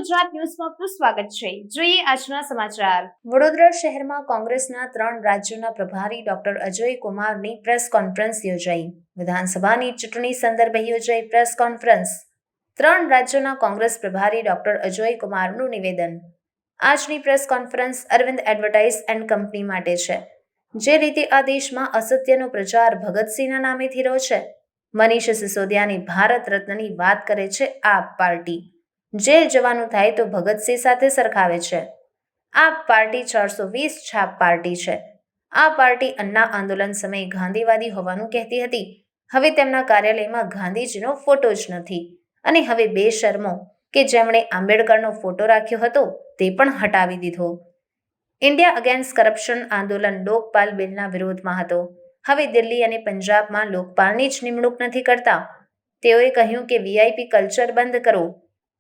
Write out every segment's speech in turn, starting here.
ગુજરાત ન્યૂઝમાં આપનું સ્વાગત છે। જોઈએ આજના સમાચાર। વડોદરા શહેરમાં કોંગ્રેસના 3 રાજ્યોના પ્રભારી ડોક્ટર અજય કુમારની પ્રેસ કોન્ફરન્સ યોજાઈ। વિધાનસભાની ચૂંટણી સંદર્ભે યોજાઈ પ્રેસ કોન્ફરન્સ। 3 રાજ્યોના કોંગ્રેસ પ્રભારી ડોક્ટર અજય કુમારનું નિવેદન। આજની press conference Arvind advertise and company માટે છે। જે રીતે આ દેશમાં અસત્યનો પ્રચાર ભગતસિંહના નામેથી રહ્યો છે, મનીષ સિસોદિયાની ભારત રત્નની વાત કરે છે આપ પાર્ટી। જેલ જવાનું થાય તો ભગતસિંહ સાથે સરખાવે છે। આ પાર્ટી 420 છાપ પાર્ટી છે। આ પાર્ટી અન્ના આંદોલન સમયે ગાંધીવાદી હોવાનું કહેતી હતી। હવે તેમના કાર્યાલયમાં ગાંધીજીનો ફોટો જ નથી અને હવે બેશરમો કે જેમણે આંબેડકરનો ફોટો રાખ્યો હતો તે પણ હટાવી દીધો। ઇન્ડિયા અગેન્સ્ટ કરપ્શન આંદોલન લોકપાલ બિલના વિરોધમાં હતો। હવે દિલ્હી અને પંજાબમાં લોકપાલની જ નિમણૂક નથી કરતા। તેઓએ કહ્યું કે વીઆઈપી કલ્ચર બંધ કરો।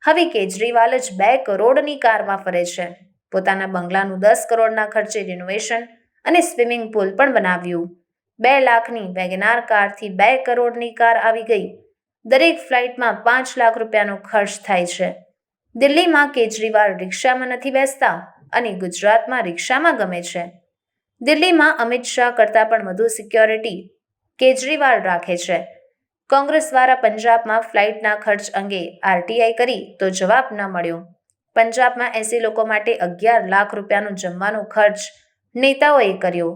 હવે કેજરીવાલ જ 2 કરોડની કારમાં ફરે છે। પોતાના બંગલાનું 10 કરોડના ખર્ચે રિનોવેશન અને સ્વિમિંગ પુલ પણ બનાવ્યું। 2 લાખની વેગનાર કારથી 2 કરોડની કાર આવી ગઈ। દરેક ફ્લાઇટમાં 5 લાખ રૂપિયાનો ખર્ચ થાય છે। દિલ્હીમાં કેજરીવાલ રિક્ષામાં નથી બેસતા અને ગુજરાતમાં રિક્ષામાં ગમે છે। દિલ્હીમાં અમિત શાહ કરતાં પણ વધુ સિક્યોરિટી કેજરીવાલ રાખે છે। કોંગ્રેસ દ્વારા પંજાબમાં ફ્લાઇટના ખર્ચ અંગે આરટીઆઈ કરી તો જવાબ ન મળ્યો। પંજાબમાં 80 લોકો માટે 11 લાખ રૂપિયાનો જમવાનો ખર્ચ નેતાઓએ કર્યો।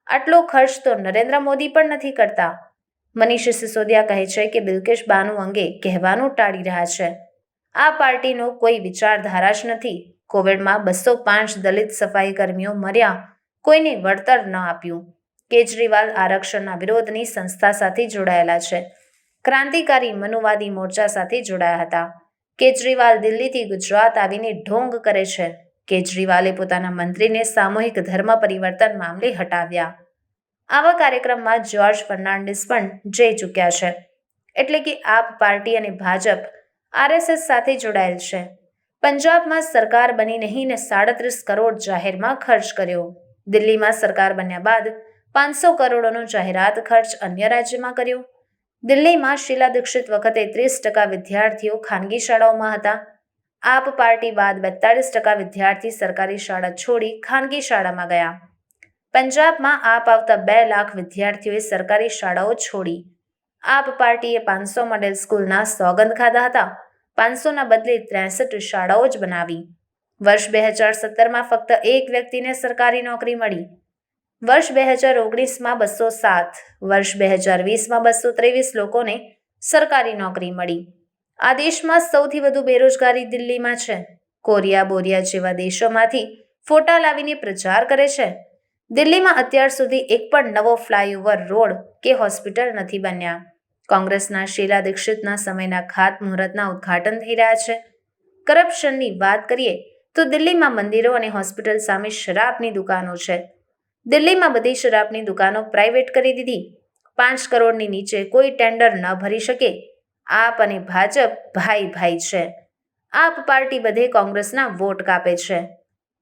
આટલો ખર્ચ તો નરેન્દ્ર મોદી પણ નથી કરતા। મનીષ સિસોદિયા કહે છે કે બિલ્કિસ બાનુ અંગે કહેવાનું ટાળી રહ્યા છે। આ પાર્ટીનો કોઈ વિચારધારા જ નથી। કોવિડમાં 205 દલિત સફાઈ કર્મીઓ મર્યા, કોઈને વળતર ન આપ્યું। કેજરીવાલ આરક્ષણના વિરોધની સંસ્થા સાથે જોડાયેલા છે। ક્રાંતિકારી મનુવાદી મોરચા સાથે જોડાયા હતા। કેજરીવાલ દિલ્હીથી ગુજરાત આવીને ઢોંગ કરે છે। કેજરીવાલે પોતાના મંત્રીને સામૂહિક ધર્મ પરિવર્તન મામલે હટાવ્યા। આવા કાર્યક્રમમાં જ્યોર્જ ફર્નાન્ડિસ પણ જઈ ચૂક્યા છે। એટલે કે આપ પાર્ટી અને ભાજપ આરએસએસ સાથે જોડાયેલ છે। પંજાબમાં સરકાર બની નહીં ને 37 કરોડ જાહેરમાં ખર્ચ કર્યો। દિલ્હીમાં સરકાર બન્યા બાદ 500 કરોડનો જાહેરાત ખર્ચ અન્ય રાજ્યમાં કર્યો। દિલ્હીમાં શીલા દીક્ષિત વખતે 30% વિદ્યાર્થીઓ ખાનગી શાળાઓમાં હતા। આપ પાર્ટી બાદ 42% વિદ્યાર્થી સરકારી શાળા છોડી ખાનગી શાળામાં ગયા। પંજાબમાં આપ આવતા 2 લાખ વિદ્યાર્થીઓએ સરકારી શાળાઓ છોડી। આપ પાર્ટીએ 500 મોડેલ સ્કૂલના સોગંદ ખાધા હતા। 500ના બદલે 63 શાળાઓ જ બનાવી। વર્ષ 2017માં ફક્ત એક વ્યક્તિને સરકારી નોકરી મળી। વર્ષ 2019માં 207, વર્ષ 2020માં 223 લોકોને સરકારી નોકરી મળી। આ દેશમાં સૌથી વધુ બેરોજગારી દિલ્હીમાં છે। કોરિયા બોરિયા જેવા દેશોમાંથી ફોટા લાવીને પ્રચાર કરે છે। દિલ્હીમાં અત્યાર સુધી એક પણ નવો ફ્લાયઓવર, રોડ કે હોસ્પિટલ નથી બન્યા। કોંગ્રેસના શીલા દીક્ષિતના સમયના ખાતમુહૂર્તના ઉદ્ઘાટન થઈ રહ્યા છે। કરપ્શનની વાત કરીએ તો દિલ્હીમાં મંદિરો અને હોસ્પિટલ સામે શરાબની દુકાનો છે। દિલ્હીમાં બધી શરાબની દુકાનો પ્રાઇવેટ કરી દીધી। 5 કરોડની નીચે કોઈ ટેન્ડર ન ભરી શકે। આપ અને ભાજપ ભાઈ ભાઈ છે। આપ પાર્ટી બધે કોંગ્રેસના વોટ કાપે છે।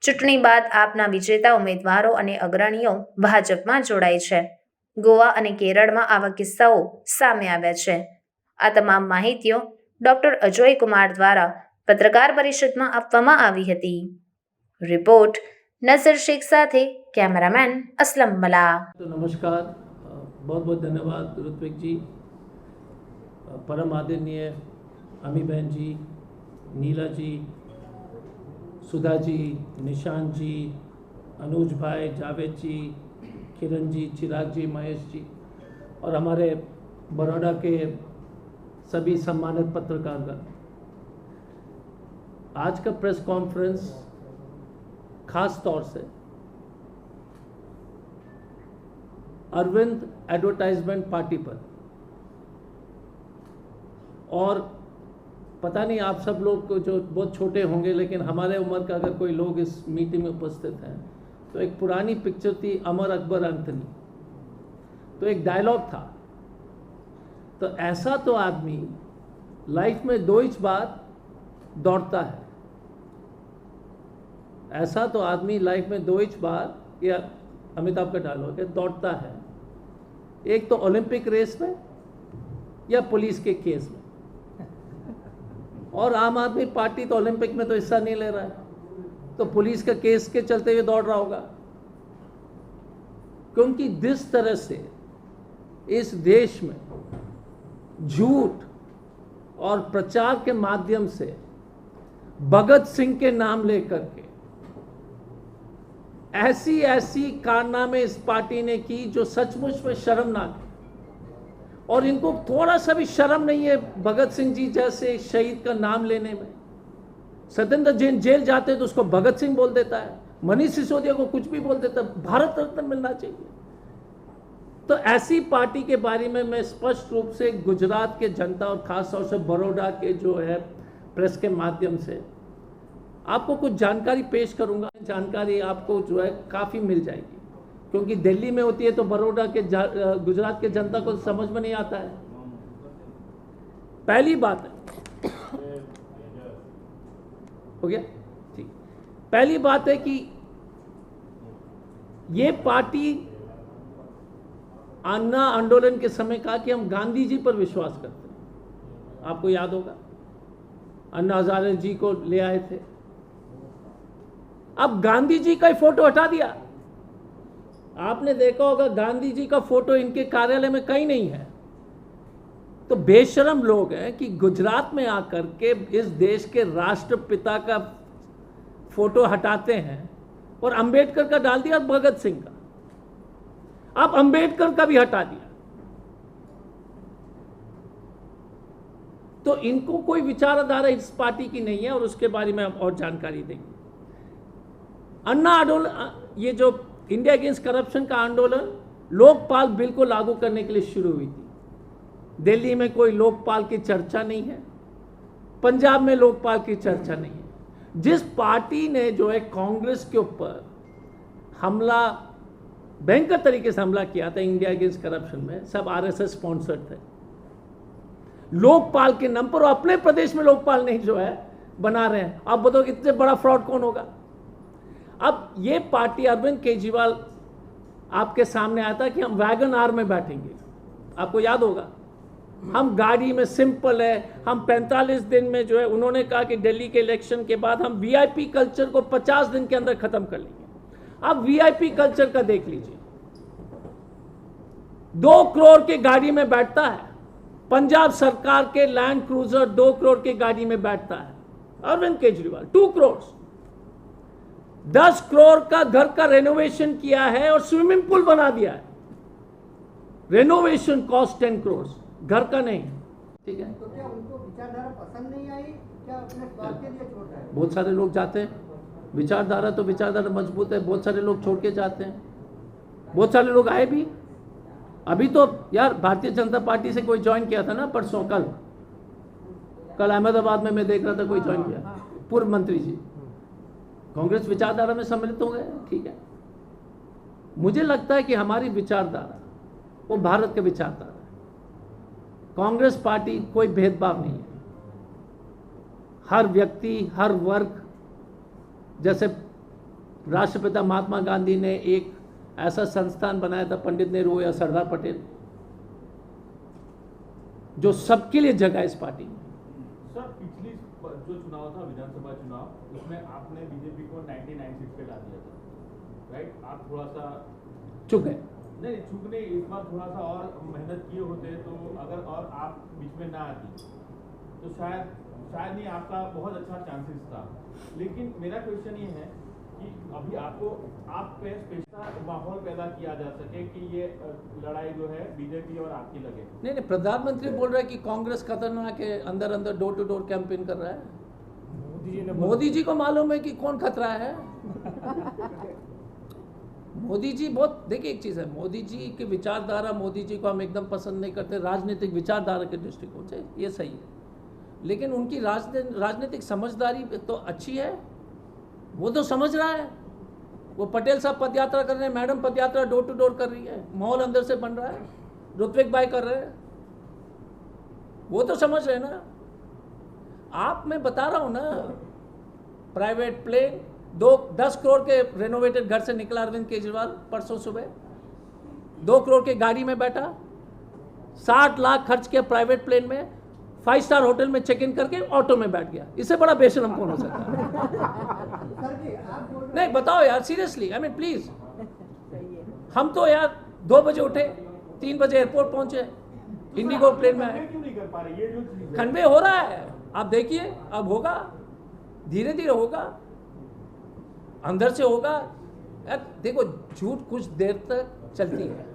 ચૂંટણી બાદ આપના વિજેતા ઉમેદવારો અને અગ્રણીઓ ભાજપમાં જોડાય છે। ગોવા અને કેરળમાં આવા કિસ્સાઓ સામે આવ્યા છે। આ તમામ માહિતીઓ ડોક્ટર અજય કુમાર દ્વારા પત્રકાર પરિષદમાં આપવામાં આવી હતી। રિપોર્ટ नजर शेख साथे कैमरामैन असलम मला। तो नमस्कार, बहुत बहुत धन्यवाद ऋत्विक जी, परम आदरणीय अमी बहन जी, नीला जी, सुधा जी, निशान जी, अनुज भाई, जावेद जी, किरण जी, चिराग जी, महेश जी और हमारे बड़ौदा के सभी सम्मानित पत्रकारगण। आज का प्रेस कॉन्फ्रेंस खास तौर से अरविंद एडवर्टाइजमेंट पार्टी पर, और पता नहीं आप सब लोग को जो बहुत छोटे होंगे, लेकिन हमारे उम्र का अगर कोई लोग इस मीटिंग में उपस्थित हैं तो एक पुरानी पिक्चर थी अमर अकबर अंथनी। तो एक डायलॉग था, तो ऐसा तो आदमी लाइफ में 2 ही बार दौड़ता है। ऐसा तो आदमी लाइफ में 2 ही बार, या अमिताभ का डायलॉग है, दौड़ता है। एक तो ओलंपिक रेस में या पुलिस के केस में। और आम आदमी पार्टी तो ओलंपिक में तो हिस्सा नहीं ले रहा है, तो पुलिस का केस के चलते हुए दौड़ रहा होगा। क्योंकि जिस तरह से इस देश में झूठ और प्रचार के माध्यम से भगत सिंह के नाम लेकर के ऐसी ऐसी कारनामे इस पार्टी ने की जो सचमुच में शर्मनाक है, और इनको थोड़ा सा भी शर्म नहीं है भगत सिंह जी जैसे शहीद का नाम लेने में। सत्येंद्र जैन जेल जाते तो उसको भगत सिंह बोल देता है, मनीष सिसोदिया को कुछ भी बोल देता है, भारत रत्न मिलना चाहिए। तो ऐसी पार्टी के बारे में मैं स्पष्ट रूप से गुजरात के जनता और खासतौर से बड़ौदा के जो है प्रेस के माध्यम से आपको कुछ जानकारी पेश करूंगा। जानकारी आपको जो है काफ़ी मिल जाएगी, क्योंकि दिल्ली में होती है तो बड़ौदा के गुजरात के जनता को समझ में नहीं आता है। पहली बात है, हो गया ठीक। पहली बात है कि ये पार्टी अन्ना आंदोलन के समय कहा कि हम गांधी जी पर विश्वास करते हैं। आपको याद होगा अन्ना हजारे जी को ले आए थे, अब गांधी जी का ही फोटो हटा दिया। आपने देखा होगा गांधी जी का फोटो इनके कार्यालय में कहीं नहीं है। तो बेशरम लोग हैं कि गुजरात में आकर के इस देश के राष्ट्रपिता का फोटो हटाते हैं और अंबेडकर का डाल दिया, भगत सिंह का, अब अंबेडकर का भी हटा दिया। तो इनको कोई विचारधारा इस पार्टी की नहीं है, और उसके बारे में हम और जानकारी देंगे। अन्ना आंदोलन, ये जो इंडिया अगेंस्ट करप्शन का आंदोलन लोकपाल बिल को लागू करने के लिए शुरू हुई थी। दिल्ली में कोई लोकपाल की चर्चा नहीं है, पंजाब में लोकपाल की चर्चा नहीं है। जिस पार्टी ने जो है कांग्रेस के ऊपर हमला, भयंकर तरीके से हमला किया था इंडिया अगेंस्ट करप्शन में, सब आरएसएस स्पॉन्सर्ड थे। लोकपाल के नाम पर अपने प्रदेश में लोकपाल नहीं जो है बना रहे हैं। आप बताओ इतने बड़ा फ्रॉड कौन होगा। अब ये पार्टी, अरविंद केजरीवाल आपके सामने आया था कि हम वैगन आर में बैठेंगे, आपको याद होगा। हम गाड़ी में सिंपल है, हम 45 दिन में जो है, उन्होंने कहा कि दिल्ली के इलेक्शन के बाद हम वीआईपी कल्चर को 50 दिन के अंदर खत्म कर लेंगे। अब वीआईपी कल्चर का देख लीजिए, 2 करोड़ के गाड़ी में बैठता है, पंजाब सरकार के लैंड क्रूजर 2 करोड़ के गाड़ी में बैठता है अरविंद केजरीवाल, 2 करोड़। 10 करोड़ का घर का रेनोवेशन किया है और स्विमिंग पूल बना दिया है। रेनोवेशन कॉस्ट 10 करोड़, घर का नहीं, ठीक है। तो क्या उनको विचारधारा पसंद नहीं आई, क्या अपने स्वार्थ के लिए छोड़ रहे हैं? बहुत सारे लोग जाते हैं, विचारधारा तो विचारधारा मजबूत है, बहुत सारे लोग छोड़ के जाते हैं, बहुत सारे लोग आए भी। अभी तो यार भारतीय जनता पार्टी से कोई ज्वाइन किया था ना परसों, कल अहमदाबाद में मैं देख रहा था कोई ज्वाइन किया, पूर्व मंत्री जी कांग्रेस विचारधारा में सम्मिलित हो गए, ठीक है। मुझे लगता है कि हमारी विचारधारा वो भारत के विचारधारा है। कांग्रेस पार्टी कोई भेदभाव नहीं है, हर व्यक्ति, हर वर्ग, जैसे राष्ट्रपिता महात्मा गांधी ने एक ऐसा संस्थान बनाया था, पंडित नेहरू या सरदार पटेल, जो सबके लिए जगह इस पार्टी में। सर, पिछली जो चुनाव था, विधानसभा चुनाव, उसमें आपने बीजेपी को 99 सीट पे ला दिया था, राइट? आप थोड़ा सा चुप गए। नहीं, चूक नहीं, इस बार थोड़ा सा और मेहनत किए होते तो, अगर और आप बीच में ना आती तो शायद नहीं, आपका बहुत अच्छा चांसेस था। लेकिन मेरा क्वेश्चन ये है कि अभी आप पे स्पेशल माहौल पैदा किया जा सके कि ये लड़ाई जो है बीजेपी और आपकी लगे। नहीं, प्रधानमंत्री बोल रहा है कि कांग्रेस खतरनाक है, अंदर अंदर डोर टू डोर कैंपेन कर रहा है। मोदी जी को मालूम है कि कौन खतरा है। मोदी जी बहुत, देखिए एक चीज़ है, मोदी जी की विचारधारा, मोदी जी को हम एकदम पसंद नहीं करते राजनीतिक विचारधारा के दृष्टिकोण से, ये सही है। लेकिन उनकी राजनीतिक समझदारी तो अच्छी है, वो तो समझ रहा है। वो पटेल साहब पद यात्रा कर रहे हैं, मैडम पद यात्रा डोर टू डोर कर रही है, माहौल अंदर से बन रहा है, ऋत्विक भाई कर रहे हैं, वो तो समझ रहे हैं ना। आप, मैं बता रहा हूँ ना, प्राइवेट प्लेन 10 करोड़ के रेनोवेटेड घर से निकला अरविंद केजरीवाल परसों सुबह, 2 करोड़ के गाड़ी में बैठा, 60 लाख खर्च किया प्राइवेट प्लेन में, 5 स्टार होटल में चेक इन करके ऑटो में बैठ गया। इससे बड़ा बेशरम कौन हो सकता है? सर जी आप बोल रहे नहीं बताओ यार, सीरियसली, आई मीन प्लीज। हम तो यार 2 बजे उठे, 3 बजे एयरपोर्ट पहुंचे, इंडिगो प्लेन में आए। क्यों नहीं कर पा रहे? ये जो चीज है कन्वे हो रहा है, आप देखिए, अब होगा, धीरे धीरे होगा, अंदर से होगा। यार देखो, झूठ कुछ देर तक चलती है।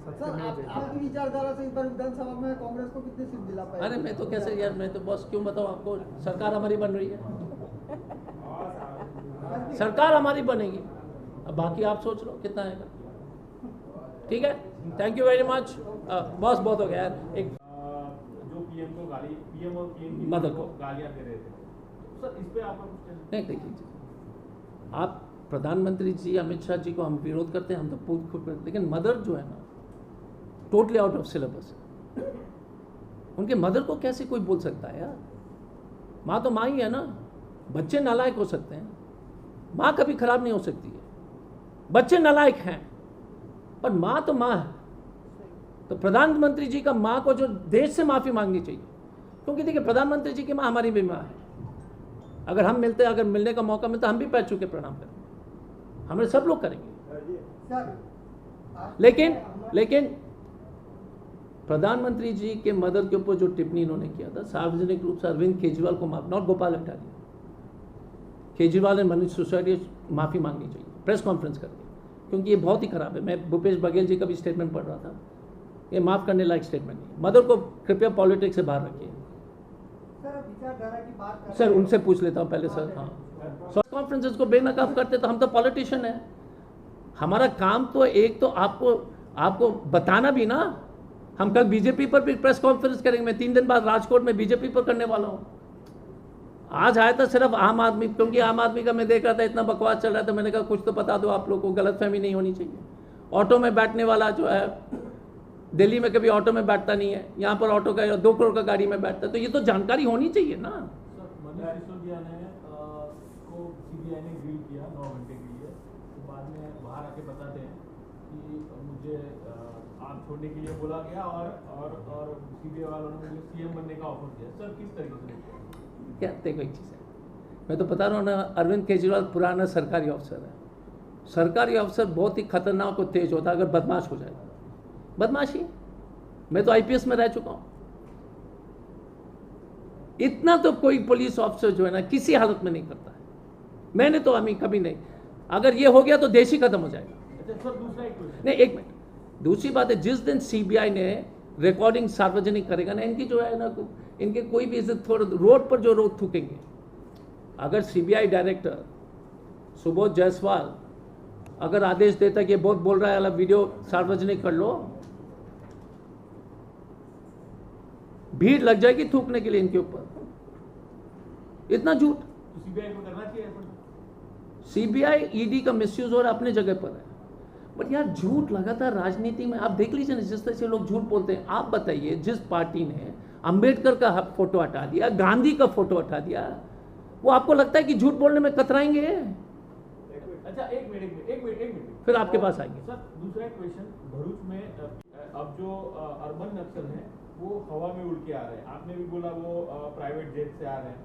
सर आपकी विचारधारा से इस बार विधानसभा में कांग्रेस को कितनी सीट दिला पाएगी? अरे मैं तो कैसे यार, मैं तो बॉस क्यों बताऊं आपको, सरकार हमारी बन रही है, सरकार हमारी बनेगी। अब बाकी आप सोच लो कितना आएगा। ठीक है, thank you very much boss, बहुत हो गया यार। एक जो पीएम को गाली, पीएम और पीएम की मदद को को। गालियां दे रहे थे, सर इस पे आपका कुछ कहना? नहीं देखिए, आप प्रधानमंत्री जी अमित शाह जी को हम विरोध करते हैं, हम तो पूछ खुद, लेकिन मदर जो है ना, टोटली आउट ऑफ सिलेबस है। उनके मदर को कैसे कोई बोल सकता है यार? माँ तो माँ ही है ना। बच्चे नालायक हो सकते हैं, माँ कभी खराब नहीं हो सकती है। बच्चे नालायक हैं, पर माँ तो माँ है। तो प्रधानमंत्री जी का माँ को जो देश से माफ़ी मांगनी चाहिए, क्योंकि देखिए प्रधानमंत्री जी की माँ हमारी भी माँ है। अगर हम मिलते, अगर मिलने का मौका मिलता, हम भी पैर छू के प्रणाम करेंगे, हमें सब लोग करेंगे। सर लेकिन प्रधानमंत्री जी के मदर के ऊपर जो टिप्पणी इन्होंने किया था, सार्वजनिक रूप से अरविंद केजरीवाल को माफ, नॉट गोपाल अटारिया, केजरीवाल एंड मनीष सिसोदिया माफ़ी मांगनी चाहिए प्रेस कॉन्फ्रेंस करके, क्योंकि ये बहुत ही खराब है। मैं भूपेश बघेल जी का भी स्टेटमेंट पढ़ रहा था, ये माफ़ करने लायक स्टेटमेंट नहीं। मदर को कृपया पॉलिटिक्स से बाहर रखिए। सर विचारधारा की बात कर सर उनसे पूछ लेता हूँ पहले सर। हाँ, प्रेस कॉन्फ्रेंसेस को बेनकाब करते तो हम तो पॉलिटिशियन है, हमारा काम तो एक तो आपको बताना भी ना। हम कल बीजेपी पर भी प्रेस कॉन्फ्रेंस करेंगे, मैं 3 दिन बाद राजकोट में बीजेपी पर करने वाला हूँ। आज आया था सिर्फ आम आदमी, क्योंकि आम आदमी का मैं देख रहा था इतना बकवास चल रहा था, मैंने कहा कुछ तो बता दो आप लोग को, गलतफहमी नहीं होनी चाहिए। ऑटो में बैठने वाला जो है, दिल्ली में कभी ऑटो में बैठता नहीं है, यहाँ पर ऑटो का 2 करोड़ का गाड़ी में बैठता है, तो ये तो जानकारी होनी चाहिए ना। सर मनीष सिसोदिया ने को सीबीआई ने ग्रिल किया 9 घंटे के लिए, तो बाद में बाहर आके बताते हैं कि मुझे आप छोड़ने के लिए बोला गया और सीबीआई वालों ने मुझे सीएम बनने का ऑफर दिया। सर किस तरीके से? क्या देखो, एक चीज़ है, मैं तो बता रहा हूँ ना, अरविंद केजरीवाल पुराना सरकारी अफसर है। सरकारी अफसर बहुत ही खतरनाक और तेज होता है अगर बदमाश हो जाएगा। बदमाशी, मैं तो आईपीएस में रह चुका हूँ। इतना तो कोई पुलिस ऑफिसर जो है ना किसी हालत में नहीं करता है। मैंने तो अभी कभी नहीं, अगर ये हो गया तो देश ही खत्म हो जाएगा। अच्छा सर दूसरा एक क्वेश्चन। नहीं, एक मिनट, दूसरी बात है, जिस दिन सीबीआई ने रिकॉर्डिंग सार्वजनिक करेगा ना, इनकी जो है ना, इनके कोई भी इज्जत, थोड़ा रोड पर जो रोड थूकेंगे। अगर सीबीआई डायरेक्टर सुबोध जायसवाल अगर आदेश देता कि ये बहुत बोल रहा है, वाला वीडियो सार्वजनिक कर लो, भीड़ लग जाएगी थूकने के लिए इनके ऊपर। इतना झूठ। तो सीबीआई को करना चाहिए ऐसा? सीबीआई ईडी का मिसयूज और अपने जगह पर है, बट यार झूठ लगातार राजनीति में आप देख लीजिए ना, जिस तरह से लोग झूठ बोलते हैं। आप बताइए, जिस पार्टी ने अंबेडकर का फोटो हटा दिया, गांधी का फोटो हटा दिया, वो आपको लगता है कि झूठ बोलने में कतराएंगे? अच्छा एक मिनट फिर आपके पास आएंगे। सर दूसरा एक क्वेश्चन, भरूच में अब जो अर्बन नक्सल हैं वो हवा में उड़ के आ रहे हैं, आपने भी बोला वो प्राइवेट जेट से आ रहे हैं,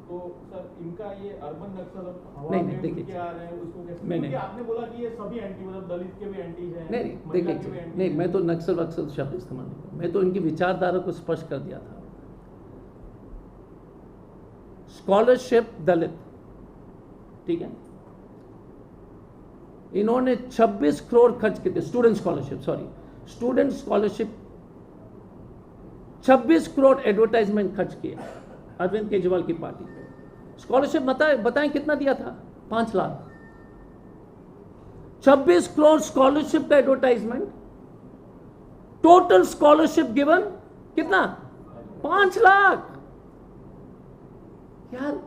तो सर इनका ये अर्बन नक्सल अब हवा नहीं, में उड़ देखिए, के आ रहे हैं, उसको कैसे? नहीं, क्योंकि आपने बोला कि ये सभी एंटी, मतलब दलित के भी एंटी हैं, नहीं महिला के भी देखिए, एंटी नहीं हैं। मैं तो नक्सल वक्सल शब्द इस्तेमाल नहीं करूँ, मैं तो इनकी विचारधारा को स्पष्ट कर दिया था। स्कॉलरशिप दलित, ठीक है, इन्होंने 26 करोड़ खर्च किए थे, स्टूडेंट स्कॉलरशिप 26 करोड़ एडवर्टाइजमेंट खर्च किए अरविंद केजरीवाल की पार्टी को। स्कॉलरशिप बताएं कितना दिया था? 5 लाख। 26 करोड़ स्कॉलरशिप का एडवर्टाइजमेंट, टोटल स्कॉलरशिप गिवन कितना? 5 लाख। यार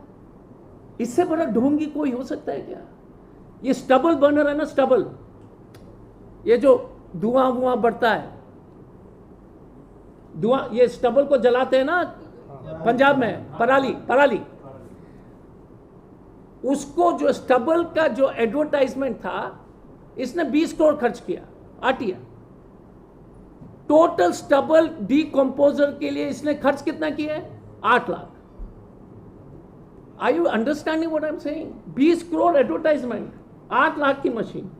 इससे बड़ा ढोंगी कोई हो सकता है क्या? ये स्टबल बर्नर है ना, स्टबल, ये जो धुआं बढ़ता है, धुआं, ये स्टबल को जलाते हैं ना पंजाब में, पराली, उसको जो स्टबल का जो एडवर्टाइजमेंट था, इसने 20 करोड़ खर्च किया, आटिया। टोटल स्टबल डीकम्पोजर के लिए इसने खर्च कितना किया है? 8 lakh. Are you understanding what I am saying? 20 crore advertisement, 8 lakh की मशीन।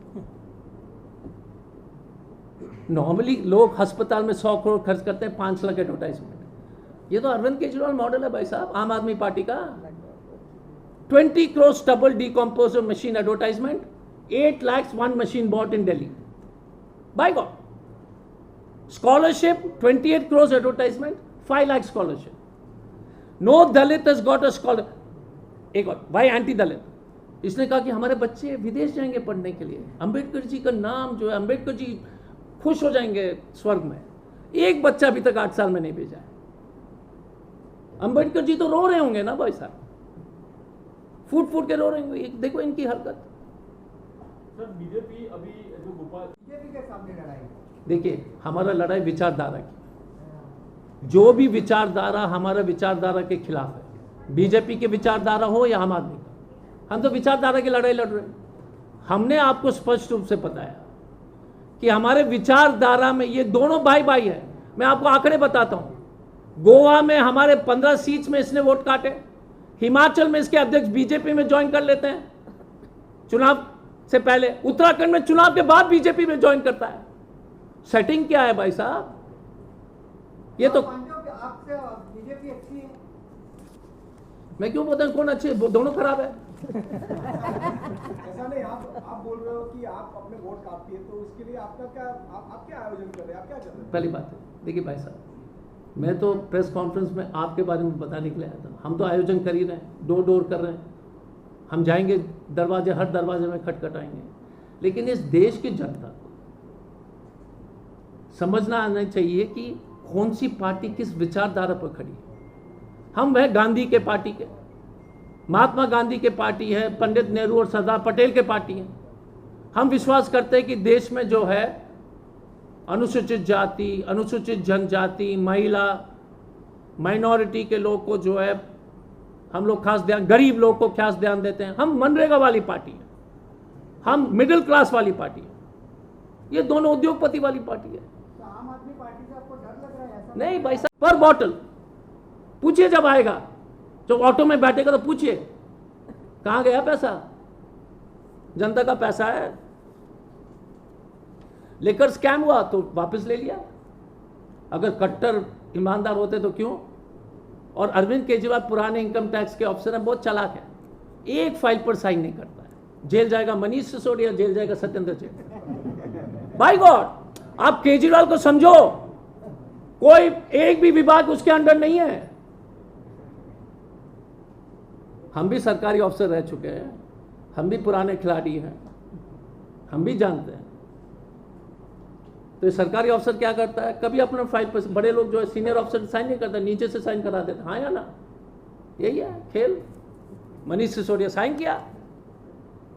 नॉर्मली लोग अस्पताल में 100 करोड़ खर्च करते हैं, 5 लाख एडवर्टाइजमेंट। ये तो अरविंद केजरीवाल मॉडल है भाई साहब, आम आदमी पार्टी का। 20 crore stubble decomposer machine advertisement, 8 lakhs one machine bought in Delhi. By God. Scholarship, 28 crores advertisement, 5 lakh scholarship. No Dalit has got a scholar. एक और, why anti-Dalit? इसने कहा कि हमारे बच्चे विदेश जाएंगे पढ़ने के लिए, अंबेडकर जी का नाम जो है, अंबेडकर जी खुश हो जाएंगे स्वर्ग में। एक बच्चा अभी तक 8 साल में नहीं भेजा है। अंबेडकर जी तो रो रहे होंगे ना भाई साहब, फूट फूट के रो रहे होंगे। देखो इनकी हरकत। सर बीजेपी अभी जो गोपाल बीजेपी के सामने लड़ाई, देखिए हमारा लड़ाई विचारधारा की, जो भी विचारधारा हमारा विचारधारा के खिलाफ है, बीजेपी के विचारधारा हो या आम आदमी का, हम तो विचारधारा की लड़ाई लड़ रहे हैं। हमने आपको स्पष्ट रूप से बताया कि हमारे विचारधारा में ये दोनों भाई भाई है। मैं आपको आंकड़े बताता हूं। गोवा में हमारे 15 सीट्स में इसने वोट काटे, हिमाचल में इसके अध्यक्ष बीजेपी में ज्वाइन कर लेते हैं चुनाव से पहले, उत्तराखंड में चुनाव के बाद बीजेपी में ज्वाइन करता है। सेटिंग क्या है भाई साहब? ये तो आपसे बीजेपी अच्छी है। मैं क्यों बोलता हूं कौन अच्छे, दोनों खराब है। ऐसा नहीं, आप बोल रहे हो कि आप अपने वोट काटती है, तो उसके लिए आपका क्या, आप क्या आयोजन कर रहे हैं, आप क्या कर रहे हैं? पहली बात है, देखिए भाई साहब, मैं तो प्रेस कॉन्फ्रेंस में आपके बारे में बताने के लिए आया था। हम तो आयोजन कर ही रहे हैं, डोर डोर कर रहे हैं, हम जाएंगे दरवाजे, हर दरवाजे में खटखटाएंगे। लेकिन इस देश की जनता को समझना आना चाहिए कि कौन सी पार्टी किस विचारधारा पर खड़ी है। हम वह गांधी के पार्टी के, महात्मा गांधी के पार्टी है, पंडित नेहरू और सरदार पटेल के पार्टी है। हम विश्वास करते हैं कि देश में जो है अनुसूचित जाति, अनुसूचित जनजाति, महिला, माइनॉरिटी के लोग को जो है हम लोग खास ध्यान, गरीब लोग को खास ध्यान देते हैं। हम मनरेगा वाली पार्टी है, हम मिडिल क्लास वाली पार्टी है, ये दोनों उद्योगपति वाली पार्टी है। तो आम आदमी पार्टी से आपको डर लग रहा है ऐसा? नहीं भाई साहब, पर बॉटल पूछिए, जब आएगा, जब ऑटो में बैठेगा तो पूछिए कहां गया पैसा। जनता का पैसा है। लेकर स्कैम हुआ तो वापस ले लिया। अगर कट्टर ईमानदार होते तो क्यों? और अरविंद केजरीवाल पुराने इनकम टैक्स के ऑफिसर हैं, बहुत चालाक है, एक फाइल पर साइन नहीं करता है। जेल जाएगा मनीष सिसोदिया, जेल जाएगा सत्येंद्र जैन। बाय गॉड, आप केजरीवाल को समझो, कोई एक भी विभाग उसके अंडर नहीं है। हम भी सरकारी ऑफिसर रह चुके हैं, हम भी पुराने खिलाड़ी हैं, हम भी जानते हैं। तो ये सरकारी अफसर क्या करता है, कभी अपना फाइल पर, बड़े लोग जो है सीनियर अफसर साइन नहीं करते, नीचे से साइन करा देते। हाँ या ना, यही है खेल। मनीष सिसोदिया साइन किया,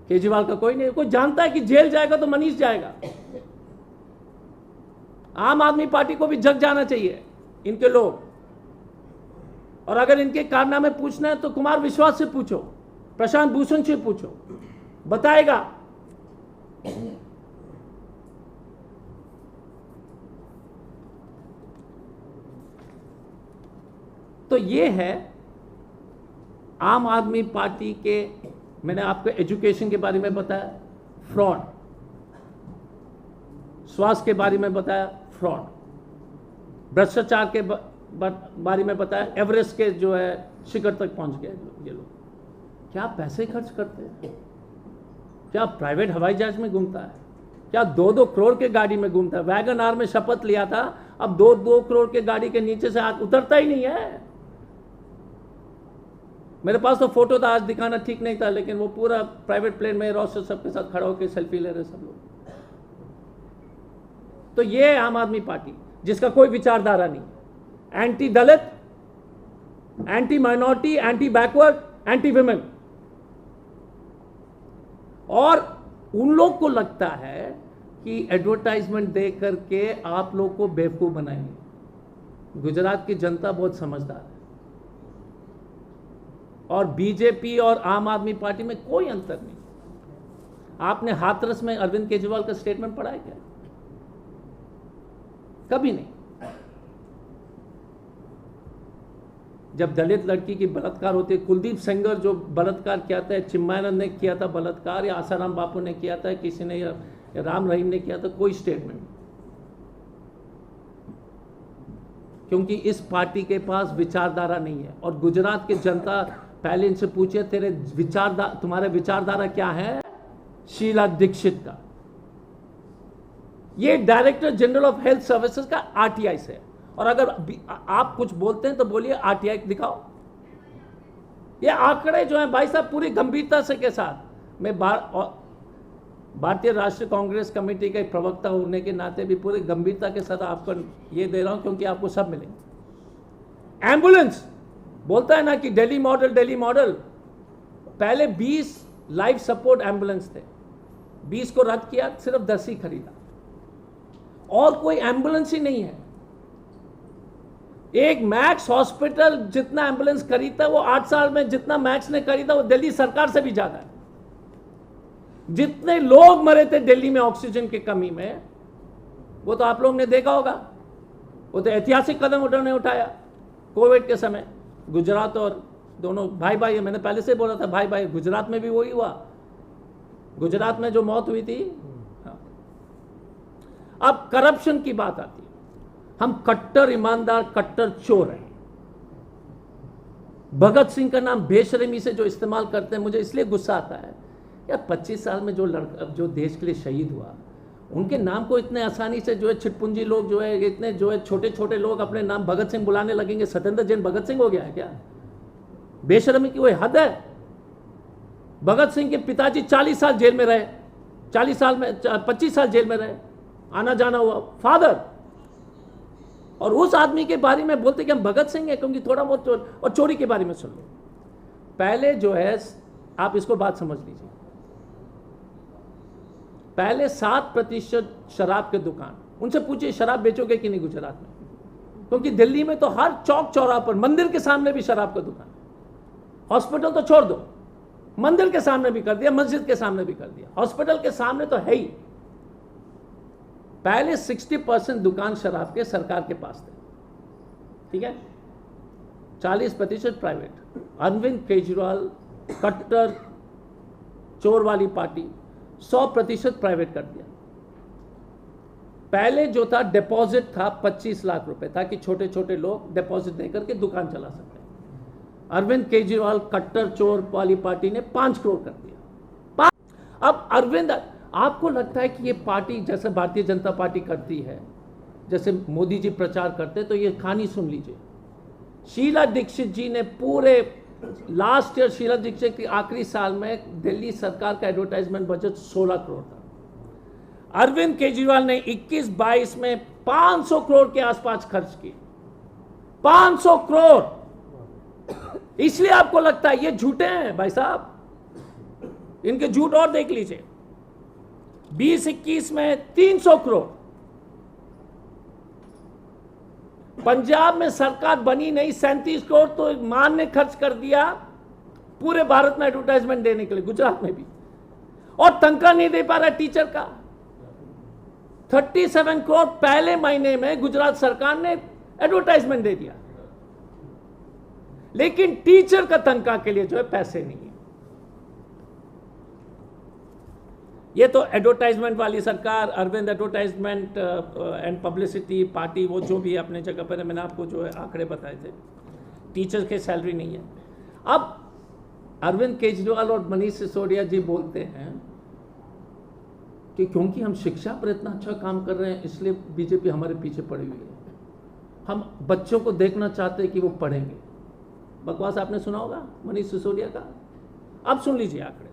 केजरीवाल का कोई नहीं। कोई जानता है कि जेल जाएगा तो मनीष जाएगा। आम आदमी पार्टी को भी जग जाना चाहिए इनके लोग। और अगर इनके कारनामे पूछना है तो कुमार विश्वास से पूछो, प्रशांत भूषण से पूछो, बताएगा। तो ये है आम आदमी पार्टी के। मैंने आपको एजुकेशन के बारे में बताया, फ्रॉड, स्वास्थ्य के बारे में बताया, फ्रॉड, भ्रष्टाचार के बारे में बताया, एवरेस्ट के जो है शिखर तक पहुंच गए ये लोग। क्या पैसे खर्च करते हैं? क्या प्राइवेट हवाई जहाज में घूमता है? क्या 2-2 करोड़ के गाड़ी में घूमता है? वैगन आर में शपथ लिया था, अब 2-2 करोड़ के गाड़ी के नीचे से हाथ उतरता ही नहीं है। मेरे पास तो फोटो था, आज दिखाना ठीक नहीं था, लेकिन वो पूरा प्राइवेट प्लेन में रोस्टर सबके साथ खड़ा होकर सेल्फी ले रहे सब लोग। तो ये है आम आदमी पार्टी, जिसका कोई विचारधारा नहीं, anti Dalit, anti minority, anti backward, anti women. और उन लोग को लगता है कि एडवर्टाइजमेंट दे करके आप लोग को बेवकूफ बनाएंगे। गुजरात की जनता बहुत समझदार है, और बीजेपी और आम आदमी पार्टी में कोई अंतर नहीं। आपने हाथरस में अरविंद केजरीवाल का स्टेटमेंट पढ़ा है क्या? कभी नहीं। जब दलित लड़की की बलात्कार होती है, कुलदीप सेंगर जो बलात्कार किया था, चिन्मयानंद ने किया था बलात्कार, या आसाराम बापू ने किया था, किसी ने, या राम रहीम ने किया था, कोई स्टेटमेंट नहीं। क्योंकि इस पार्टी के पास विचारधारा नहीं है। और गुजरात की जनता, पहले इनसे पूछिए तुम्हारे विचारधारा क्या है। शीला दीक्षित का, ये director general of health services का आरटीआई से है। और अगर आप कुछ बोलते हैं तो बोलिए आरटीआई दिखाओ। ये आंकड़े जो हैं भाई साहब पूरी गंभीरता से के साथ, मैं भारतीय राष्ट्रीय कांग्रेस कमेटी का एक प्रवक्ता होने के नाते भी पूरी गंभीरता के साथ आपको ये दे रहा हूं, क्योंकि आपको सब मिलेंगे। एम्बुलेंस बोलता है ना कि दिल्ली मॉडल, पहले 20 लाइफ सपोर्ट एम्बुलेंस थे, 20 को रद्द किया, सिर्फ 10 ही खरीदा, और कोई एम्बुलेंस ही नहीं है। एक मैक्स हॉस्पिटल जितना एम्बुलेंस खरीदता है, वो 8 साल में जितना मैक्स ने खरीदा वो दिल्ली सरकार से भी ज्यादा है। जितने लोग मरे थे दिल्ली में ऑक्सीजन की कमी में, वो तो आप लोगों ने देखा होगा। वो तो ऐतिहासिक कदम उन्होंने उठाया कोविड के समय। गुजरात और दोनों भाई भाई, मैंने पहले से बोला था भाई भाई, गुजरात में भी वही हुआ। गुजरात में जो मौत हुई थी। हाँ। अब करप्शन की बात आती है। हम कट्टर ईमानदार, कट्टर चोर हैं। भगत सिंह का नाम बेशर्मी से जो इस्तेमाल करते हैं, मुझे इसलिए गुस्सा आता है यार। 25 साल में जो देश के लिए शहीद हुआ, उनके नाम को इतने आसानी से जो है छिटपुंजी लोग जो है, इतने जो है छोटे छोटे लोग अपने नाम भगत सिंह बुलाने लगेंगे। सत्येंद्र जैन भगत सिंह हो गया है क्या? बेशर्मी की कोई हद है? भगत सिंह के पिताजी 40 साल जेल में रहे, 40 साल में 25 साल जेल में रहे, आना जाना हुआ फादर। और उस आदमी के बारे में बोलते कि हम भगत सिंह हैं, क्योंकि थोड़ा बहुत और चोरी के बारे में सुन लो। पहले जो है, आप इसको बात समझ लीजिए, पहले 7% शराब के दुकान, उनसे पूछिए शराब बेचोगे कि नहीं गुजरात में, क्योंकि दिल्ली में तो हर चौक चौराहा पर, मंदिर के सामने भी शराब का दुकान। हॉस्पिटल तो छोड़ दो, मंदिर के सामने भी कर दिया, मस्जिद के सामने भी कर दिया, हॉस्पिटल के सामने तो है ही। पहले 60% दुकान शराब के सरकार के पास थे, ठीक है, 40% प्राइवेट। अरविंद केजरीवाल कट्टर चोर वाली पार्टी 100% प्राइवेट कर दिया। पहले जो था डिपॉजिट था 25 लाख रुपए, ताकि छोटे छोटे लोग डिपॉजिट देकर के दुकान चला सकते हैं। अरविंद केजरीवाल कट्टर चोर वाली पार्टी ने 5 करोड़ कर दिया। अब अरविंद, आपको लगता है कि ये पार्टी जैसे भारतीय जनता पार्टी करती है, जैसे मोदी जी प्रचार करते, तो ये कहानी सुन लीजिए। शीला दीक्षित जी ने पूरे लास्ट ईयर, शीला दीक्षित के आखिरी साल में दिल्ली सरकार का एडवर्टाइजमेंट बजट 16 करोड़ था। अरविंद केजरीवाल ने 21-22 में 500 करोड़ के आसपास खर्च किए। 500 करोड़। इसलिए आपको लगता है ये झूठे हैं भाई साहब, इनके झूठ और देख लीजिए। 20-21 में 300 करोड़। पंजाब में सरकार बनी नहीं, 37 करोड़ तो मान ने खर्च कर दिया पूरे भारत में एडवर्टाइजमेंट देने के लिए, गुजरात में भी। और तनख्वाह नहीं दे पा रहा टीचर का। 37 करोड़ पहले महीने में गुजरात सरकार ने एडवर्टाइजमेंट दे दिया, लेकिन टीचर का तनख्वाह के लिए जो है पैसे नहीं है। ये तो एडवर्टाइजमेंट वाली सरकार, Arvind advertisement and publicity party, वो जो भी अपने जगह पर है, मैंने आपको जो है आंकड़े बताए थे। टीचर्स की सैलरी नहीं है। अब अरविंद केजरीवाल और मनीष सिसोदिया जी बोलते हैं कि क्योंकि हम शिक्षा पर इतना अच्छा काम कर रहे हैं, इसलिए बीजेपी हमारे पीछे पड़ी हुई है, हम बच्चों को देखना चाहते हैं कि वो पढ़ेंगे। बकवास आपने सुना होगा मनीष सिसोदिया का। अब सुन लीजिए आंकड़े।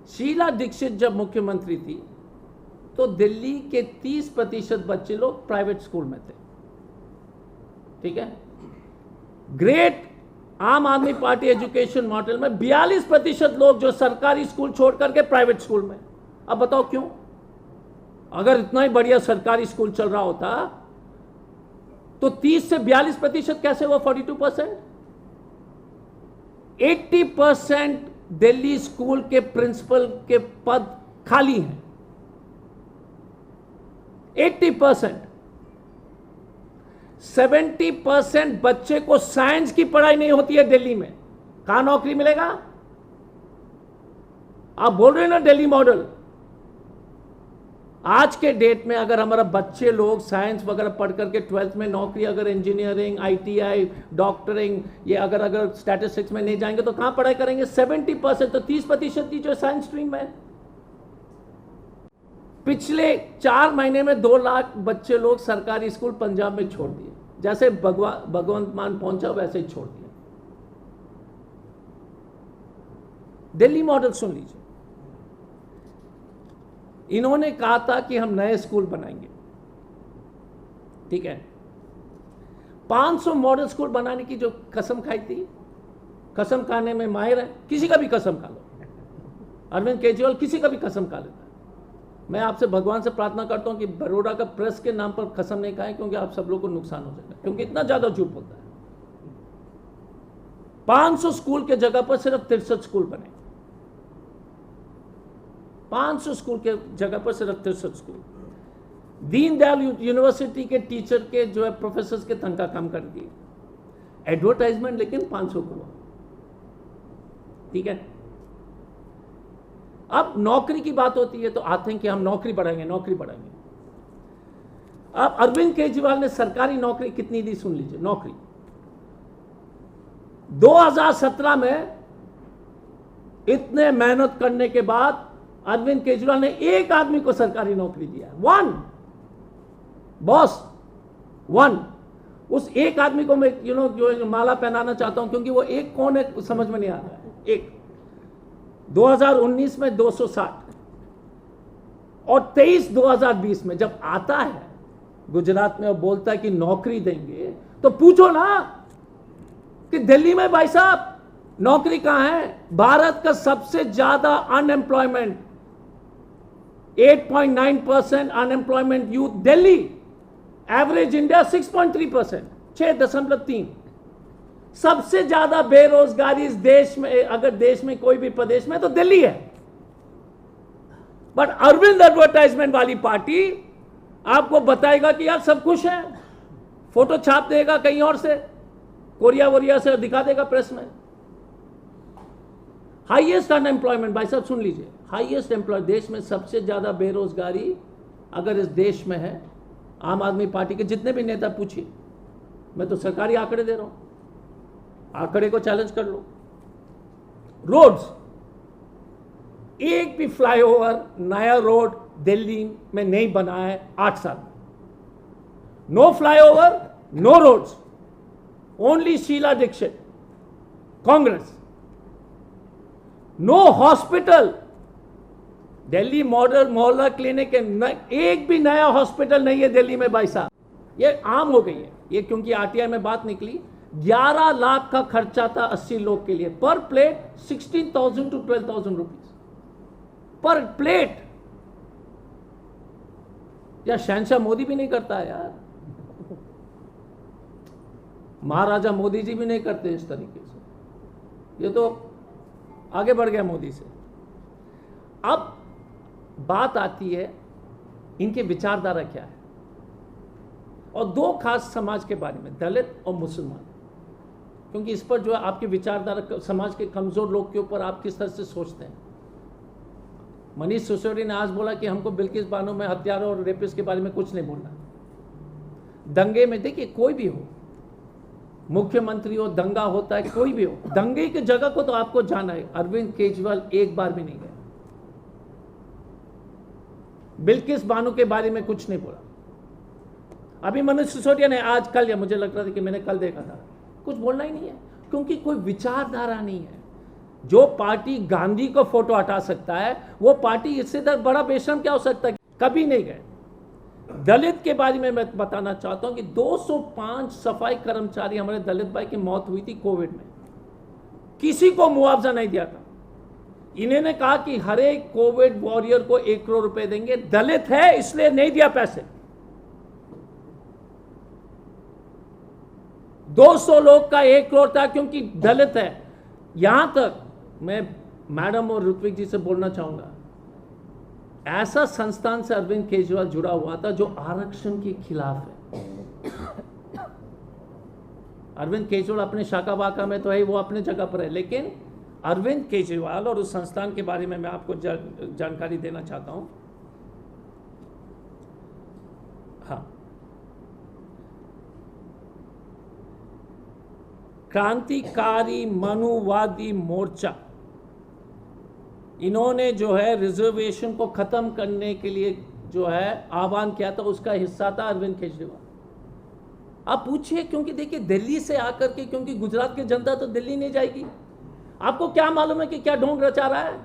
शीला दीक्षित जब मुख्यमंत्री थी तो दिल्ली के 30% बच्चे लोग प्राइवेट स्कूल में थे, ठीक है। ग्रेट आम आदमी पार्टी एजुकेशन मॉडल में 42% लोग जो सरकारी स्कूल छोड़ करके प्राइवेट स्कूल में। अब बताओ क्यों? अगर इतना ही बढ़िया सरकारी स्कूल चल रहा होता तो 30 से 42% कैसे हुआ 42%? 80% दिल्ली स्कूल के प्रिंसिपल के पद खाली हैं। 80%। 70% बच्चे को साइंस की पढ़ाई नहीं होती है दिल्ली में, कहां नौकरी मिलेगा? आप बोल रहे हैं ना दिल्ली मॉडल। आज के डेट में अगर हमारा बच्चे लोग साइंस वगैरह पढ़ करके 12th में नौकरी, अगर इंजीनियरिंग, ITI, डॉक्टरिंग, ये अगर स्टैटिस्टिक्स में नहीं जाएंगे तो कहां पढ़ाई करेंगे? 70%, तो 30% की जो साइंस स्ट्रीम है। पिछले 4 महीने में 2 लाख बच्चे लोग सरकारी स्कूल पंजाब में छोड़ दिए, जैसे भगवंत मान पहुंचा वैसे ही छोड़ दिया। दिल्ली मॉडल सुन लीजिए, इन्होंने कहा था कि हम नए स्कूल बनाएंगे, ठीक है। 500 मॉडल स्कूल बनाने की जो कसम खाई थी, कसम खाने में माहिर है, किसी का भी कसम खा लो। अरविंद केजरीवाल किसी का भी कसम खा लेता है। मैं आपसे भगवान से प्रार्थना करता हूं कि बड़ौदा का प्रेस के नाम पर कसम नहीं खाएं, क्योंकि आप सब लोगों को नुकसान हो जाएगा, क्योंकि इतना ज्यादा झूठ बोलता है। 500 स्कूल के जगह पर सिर्फ 63 स्कूल बने। 500 स्कूल के जगह पर सिर्फ 63 स्कूल। दीनदयाल यूनिवर्सिटी के टीचर के जो है प्रोफेसर के तनख्वाह कम कर दिए, एडवर्टाइजमेंट लेकिन 500 करोड़, ठीक है। अब नौकरी की बात होती है तो आते हैं कि हम नौकरी बढ़ाएंगे, नौकरी बढ़ाएंगे। अब अरविंद केजरीवाल ने सरकारी नौकरी कितनी दी सुन लीजिए। नौकरी 2017 में इतने मेहनत करने के बाद अरविंद केजरीवाल ने एक आदमी को सरकारी नौकरी दिया, 1 बॉस 1। उस एक आदमी को मैं जो माला पहनाना चाहता हूं, क्योंकि वो एक कौन है समझ में नहीं आ रहा है। एक 2019 में 260 और 23 2020 में जब आता है गुजरात में और बोलता है कि नौकरी देंगे, तो पूछो ना कि दिल्ली में भाई साहब नौकरी कहां है? भारत का सबसे ज्यादा unemployment, 8.9% unemployment youth Delhi, average India 6.3%, 6.3। सबसे ज्यादा बेरोजगारी इस देश में, अगर देश में कोई भी प्रदेश में, तो दिल्ली है। बट अरविंद एडवर्टाइजमेंट वाली पार्टी आपको बताएगा कि यार सब कुछ है, फोटो छाप देगा कहीं और से, कोरिया वोरिया से दिखा देगा प्रेस में। हाईएस्ट अनएम्प्लॉयमेंट, भाई साहब सुन लीजिए, हाईएस्ट एम्प्लॉय, देश में सबसे ज्यादा बेरोजगारी अगर इस देश में है, आम आदमी पार्टी के जितने भी नेता पूछिए, मैं तो सरकारी आंकड़े दे रहा हूं, आंकड़े को चैलेंज कर लो। रोड्स, एक भी फ्लाईओवर, नया रोड दिल्ली में नहीं बना है 8 साल में। No flyover, no roads, only Sheila Dikshit, Congress. No hospital, Delhi model mohalla clinic है, एक भी नया हॉस्पिटल नहीं है दिल्ली में भाई साहब। ये आम हो गई है ये, क्योंकि आरटीआई में बात निकली। 11 लाख का खर्चा था 80 लोग के लिए, पर plate 16,000 to 12,000 rupees per plate. यार शहंशाह मोदी भी नहीं करता है यार, महाराजा मोदी जी भी नहीं करते इस तरीके से। ये तो आगे बढ़ गया मोदी से। अब बात आती है इनके विचारधारा क्या है, और 2 खास समाज के बारे में, दलित और मुसलमान, क्योंकि इस पर जो है आपकी विचारधारा समाज के कमजोर लोग के ऊपर आप किस तरह से सोचते हैं। मनीष सिसोदिया ने आज बोला कि हमको बिल्किस बानो में हत्यारों और रेपिस्ट के बारे में कुछ नहीं बोलना। दंगे में देखिए, कोई भी हो, मुख्यमंत्री हो, दंगा होता है, कोई भी हो, दंगे की जगह को तो आपको जाना है। अरविंद केजरीवाल एक बार भी नहीं गए, बिल्किस बानो के बारे में कुछ नहीं बोला। अभी मनीष सिसोदिया ने आज कल, या मुझे लग रहा था कि मैंने कल देखा था, कुछ बोलना ही नहीं है, क्योंकि कोई विचारधारा नहीं है। जो पार्टी गांधी को फोटो हटा सकता है, वो पार्टी इससे बड़ा बेशर्म क्या हो सकता है? कभी नहीं गए। दलित के बारे में मैं बताना चाहता हूं कि 205 सफाई कर्मचारी हमारे दलित भाई की मौत हुई थी कोविड में, किसी को मुआवजा नहीं दिया था। इन्होंने कहा कि हर एक कोविड वॉरियर को 1 करोड़ रुपए देंगे, दलित है इसलिए नहीं दिया पैसे। 200 लोग का 1 करोड़ था क्योंकि दलित है। यहां तक मैं मैडम और ऋत्विक जी से बोलना चाहूंगा, ऐसा संस्थान से अरविंद केजरीवाल जुड़ा हुआ था जो आरक्षण के खिलाफ है। अरविंद केजरीवाल अपने शाखा वाका में तो है, वो अपने जगह पर है, लेकिन अरविंद केजरीवाल और उस संस्थान के बारे में मैं आपको जानकारी देना चाहता हूं। हाँ, क्रांतिकारी मनुवादी मोर्चा, इन्होंने जो है रिजर्वेशन को खत्म करने के लिए जो है आह्वान किया था, उसका हिस्सा था अरविंद केजरीवाल। आप पूछिए, क्योंकि देखिए दिल्ली से आकर के, क्योंकि गुजरात की जनता तो दिल्ली नहीं जाएगी, आपको क्या मालूम है कि क्या ढोंग रचा रहा है।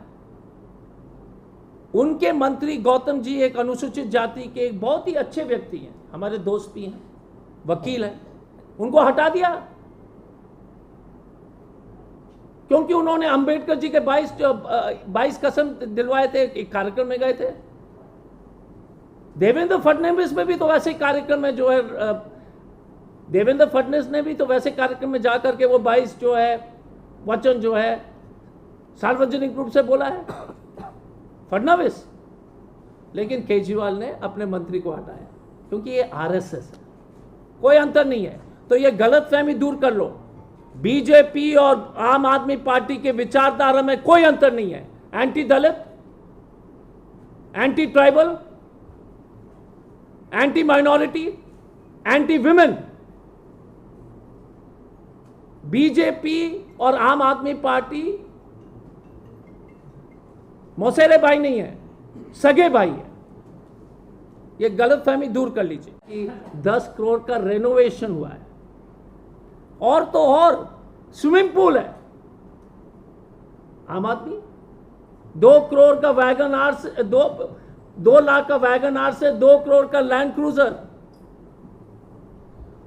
उनके मंत्री गौतम जी एक अनुसूचित जाति के एक बहुत ही अच्छे व्यक्ति हैं, हमारे दोस्त भी हैं, वकील हैं, उनको हटा दिया क्योंकि उन्होंने अंबेडकर जी के 22 कसम दिलवाए थे, एक कार्यक्रम में गए थे। देवेंद्र फडणवीस में भी तो वैसे कार्यक्रम में जो है, देवेंद्र फडणवीस ने भी तो वैसे कार्यक्रम में जाकर के वो 22 जो है वचन जो है सार्वजनिक रूप से बोला है फडणवीस, लेकिन केजरीवाल ने अपने मंत्री को हटाया क्योंकि ये आरएसएस है, कोई अंतर नहीं है। तो ये गलतफहमी दूर कर लो, बीजेपी और आम आदमी पार्टी के विचारधारा में कोई अंतर नहीं है। Anti Dalit, anti tribal, anti minority, anti women, BJP और आम आदमी पार्टी मौसेरे भाई नहीं है, सगे भाई है। ये गलतफहमी दूर कर लीजिए कि 10 करोड़ का रेनोवेशन हुआ है, और तो और स्विमिंग पूल है। आम आदमी 2 करोड़ का वैगन आर से 2 लाख का वैगन आर से 2 करोड़ का लैंड क्रूजर।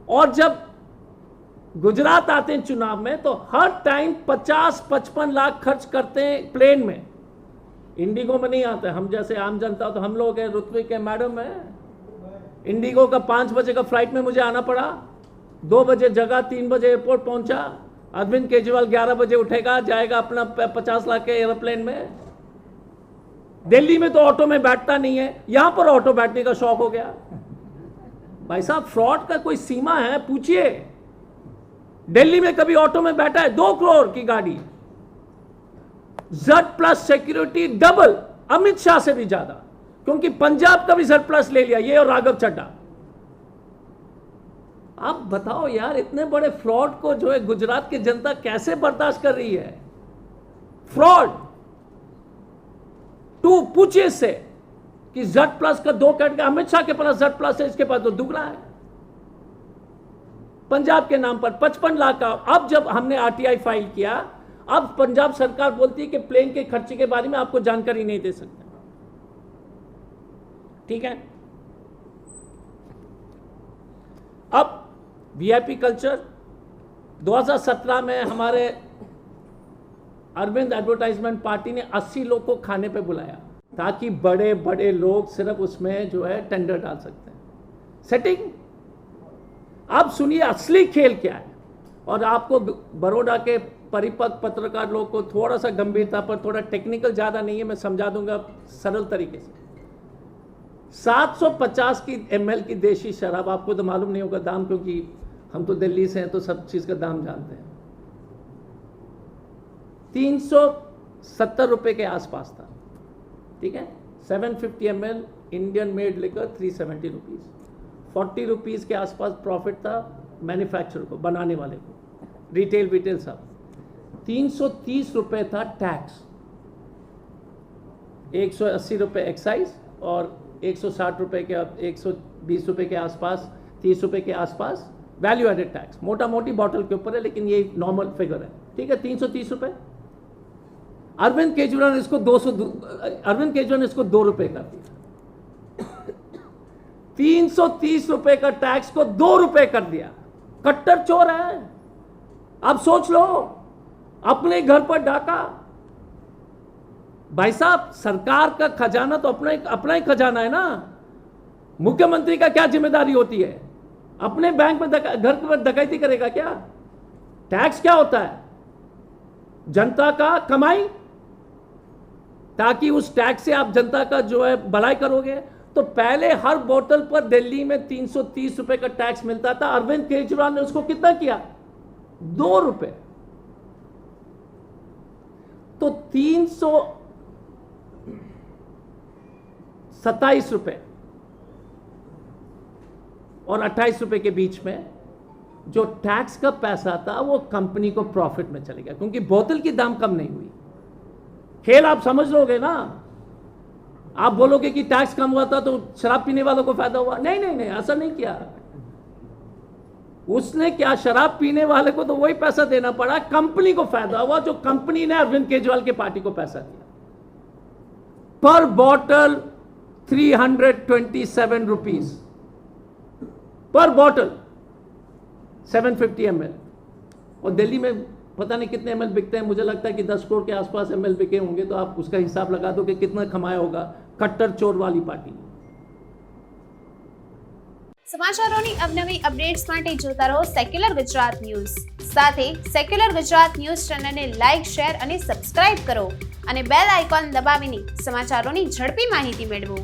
और जब गुजरात आते हैं चुनाव में तो हर टाइम 50-55 लाख खर्च करते हैं प्लेन में, इंडिगो में नहीं आता है। हम जैसे आम जनता तो हम लोग हैं, ऋत्विक है, मैडम है, इंडिगो का 5 बजे का फ्लाइट में मुझे आना पड़ा, 2 बजे जगह, 3 बजे एयरपोर्ट पहुंचा। अरविंद केजरीवाल 11 बजे उठेगा, जाएगा अपना 50 लाख के एयरप्लेन में। दिल्ली में तो ऑटो में बैठता नहीं है, यहां पर ऑटो बैठने का शौक हो गया। भाई साहब, फ्रॉड का कोई सीमा है, पूछिए। दिल्ली में कभी ऑटो में बैठा है? 2 करोड़ की गाड़ी, Z+ security double, Amit Shah से भी ज्यादा, क्योंकि पंजाब का भी Z+ ले लिया, ये और राघव चड्ढा। आप बताओ यार, इतने बड़े फ्रॉड को जो है गुजरात की जनता कैसे बर्दाश्त कर रही है? फ्रॉड टू, पूछिए इससे कि Z+ का 2 करोड़ का, अमित शाह के पास Z+ है, इसके पास तो दुगना है। पंजाब के नाम पर 55 लाख का। अब जब हमने RTI फाइल किया, अब पंजाब सरकार बोलती है कि प्लेन के खर्चे के बारे में आपको जानकारी नहीं दे सकते। ठीक है, अब VIP कल्चर 2017 में हमारे अरविंद एडवर्टाइजमेंट पार्टी ने 80 लोग को खाने पे बुलाया ताकि बड़े बड़े लोग सिर्फ उसमें जो है टेंडर डाल सकते हैं। सेटिंग। अब सुनिए असली खेल क्या है, और आपको बड़ौदा के परिपक्व पत्रकार लोग को थोड़ा सा गंभीरता पर, थोड़ा टेक्निकल ज़्यादा नहीं है, मैं समझा दूंगा सरल तरीके से। 750 की ml की देशी शराब, आपको तो मालूम नहीं होगा दाम, क्योंकि हम तो दिल्ली से हैं तो सब चीज़ का दाम जानते हैं। 370 रुपये के आसपास था। ठीक है, 750 ml Indian made liquor 370 rupees, 40 rupees के आसपास प्रॉफिट था मैन्युफैक्चरर को, बनाने वाले को, रिटेल सब। 330 रुपये था टैक्स, 180 रुपये एक्साइज, और 160 रुपये के, 120 रुपये के आसपास, 30 रुपये के आसपास वैल्यू एडेड टैक्स। मोटा मोटी बॉटल के ऊपर है, लेकिन ये नॉर्मल फिगर है। ठीक है, 330 रुपये। अरविंद केजरीवाल ने इसको 2 रुपये कर दिया। 330 रुपये का टैक्स को 2 रुपये कर दिया। कट्टर चोर है। अब सोच लो, अपने घर पर डाका। भाई साहब, सरकार का खजाना तो अपना ही खजाना है ना। मुख्यमंत्री का क्या जिम्मेदारी होती है? अपने बैंक में घर पर डकैती करेगा क्या? टैक्स क्या होता है? जनता का कमाई, ताकि उस टैक्स से आप जनता का जो है भलाई करोगे। तो पहले हर बोतल पर दिल्ली में 330 रुपए का टैक्स मिलता था। अरविंद केजरीवाल ने उसको कितना किया? ₹2 तो ₹327 और ₹28 के बीच में जो टैक्स का पैसा था वो कंपनी को प्रॉफिट में चले गया, क्योंकि बोतल की दाम कम नहीं हुई। खेल आप समझ लोगे ना। आप बोलोगे कि टैक्स कम हुआ था तो शराब पीने वालों को फायदा हुआ। नहीं नहीं नहीं, ऐसा नहीं किया उसने। क्या शराब पीने वाले को तो वही पैसा देना पड़ा, कंपनी को फायदा हुआ, जो कंपनी ने अरविंद केजरीवाल की पार्टी को पैसा दिया। पर bottle 327 rupees per bottle, 750 ml। और दिल्ली में पता नहीं कितने ml बिकते हैं, मुझे लगता है कि 10 करोड़ के आसपास ml बिके होंगे। तो आप उसका हिसाब लगा दो कि कितना कमाया होगा कट्टर चोर वाली पार्टी। સમાચારોની અવનવી અપડેટ્સ માટે જોતા રહો સેક્યુલર ગુજરાત ન્યૂઝ। સાથે સેક્યુલર ગુજરાત ન્યૂઝ ચેનલને લાઇક, શેર અને સબસ્ક્રાઇબ કરો અને બેલ આઇકોન દબાવીને સમાચારોની ઝડપી માહિતી મેળવો।